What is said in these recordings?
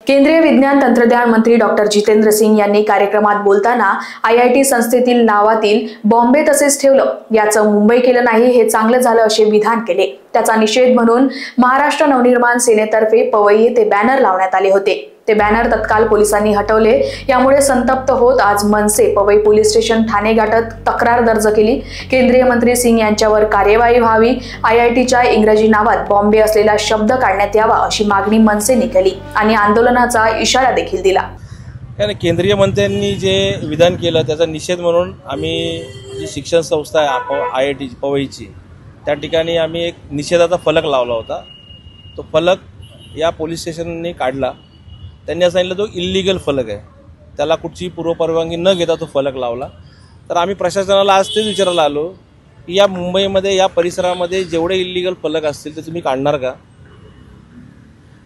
केंद्रीय विज्ञान तंत्रज्ञान मंत्री डॉक्टर जितेंद्र सिंग यांनी कार्यक्रमात बोलताना IIT संस्थेतील नावातील बॉम्बे तसेच ठेवलं, याचं मुंबई केलं नाही हे चांगलं झालं असे विधान केले। त्याचा निषेध म्हणून महाराष्ट्र नवनिर्माण सेनेतर्फे पवई येथे बॅनर लावण्यात आले होते। ते बॅनर तत्काल पोलिसांनी हटवले। यामुळे संतप्त होत आज मनसे पवई पोलीस स्टेशन ठाणे गाठत तक्रार दर्ज केली। केंद्रीय मंत्री सिंग यांच्यावर कार्यवाही व्हावी, IITच्या इंग्रजी नावात बॉम्बे असलेला शब्द काढण्यात यावा अशी मागणी मनसेने केली आणि आंदोलनाचा इशारा देखील दिला। केंद्रीय मंत्र्यांनी जे विधान केलं त्याचा निषेध म्हणून आम्ही जी शिक्षण संस्था आहे IIT पवईची, त्या ठिकाणी आम्ही एक निषेधाचा फलक लावला होता। तो फलक या पोलीस स्टेशनने काढला। त्यांनी असं सांगितलं तो इल्लीगल फलक आहे, त्याला कुठची पूर्वपरवानगी न घेता तो फलक लावला। तर आम्ही प्रशासनाला आज तेच विचारायला आलो की या मुंबईमध्ये या परिसरामध्ये जेवढे इल्लीगल फलक असतील ते तुम्ही काढणार का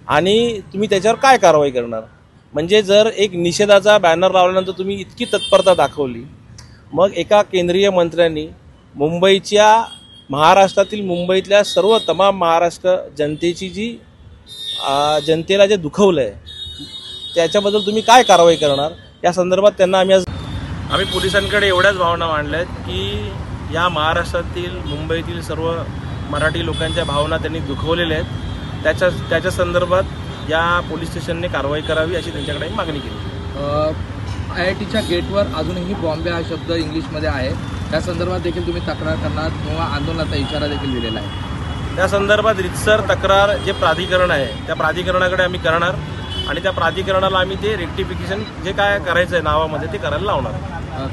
आणि तुम्ही त्याच्यावर काय कारवाई करणार। म्हणजे जर एक निषेधाचा बॅनर लावल्यानंतर तुम्ही इतकी तत्परता दाखवली, मग एका केंद्रीय मंत्र्यांनी महाराष्ट्रातील मुंबईतल्या सर्व तमाम महाराष्ट्र जनतेची जी जनतेला जे दुखवलं आहे त्याच्याबद्दल तुम्ही काय कारवाई करणार, या संदर्भात त्यांना आम्ही पोलिसांकडे एवढ्याच भावना मांडल्या आहेत की या महाराष्ट्रातील मुंबईतील सर्व मराठी लोकांच्या भावना त्यांनी दुखवलेल्या आहेत। त्याच्या संदर्भात या पोलीस स्टेशनने कारवाई करावी अशी त्यांच्याकडे मागणी केली। IITच्या गेटवर अजूनही बॉम्बे हा शब्द इंग्लिशमध्ये आहे, त्या संदर्भात देखील तुम्ही तक्रार करणार किंवा आंदोलनाचा इशारा देखील दिलेला आहे। त्या संदर्भात रितसर तक्रार जे प्राधिकरण आहे त्या प्राधिकरणाकडे आम्ही करणार आणि त्या प्राधिकरणाला आम्ही ते रेक्टिफिकेशन जे काय करायचं आहे नावामध्ये ते करायला लावणार।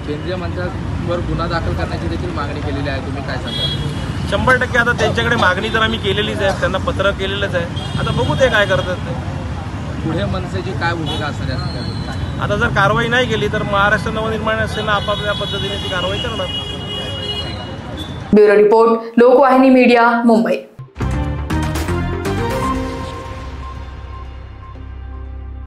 केंद्रीय मंत्र्यांवर गुन्हा दाखल करण्याची देखील मागणी केलेली आहे, तुम्ही काय सांगाल? 100% आता त्यांच्याकडे मागणी तर आम्ही केलेलीच आहे, त्यांना पत्र केलेलंच आहे। आता बघू ते काय करतात ते। पुढे मनसेची काय भूमिका असणार आहे? आता जर कारवाई नाही केली तर महाराष्ट्र नवनिर्माण सेना आपापल्या पद्धतीने ती कारवाई करणार। Bureau report, Lokvahini media, Mumbai.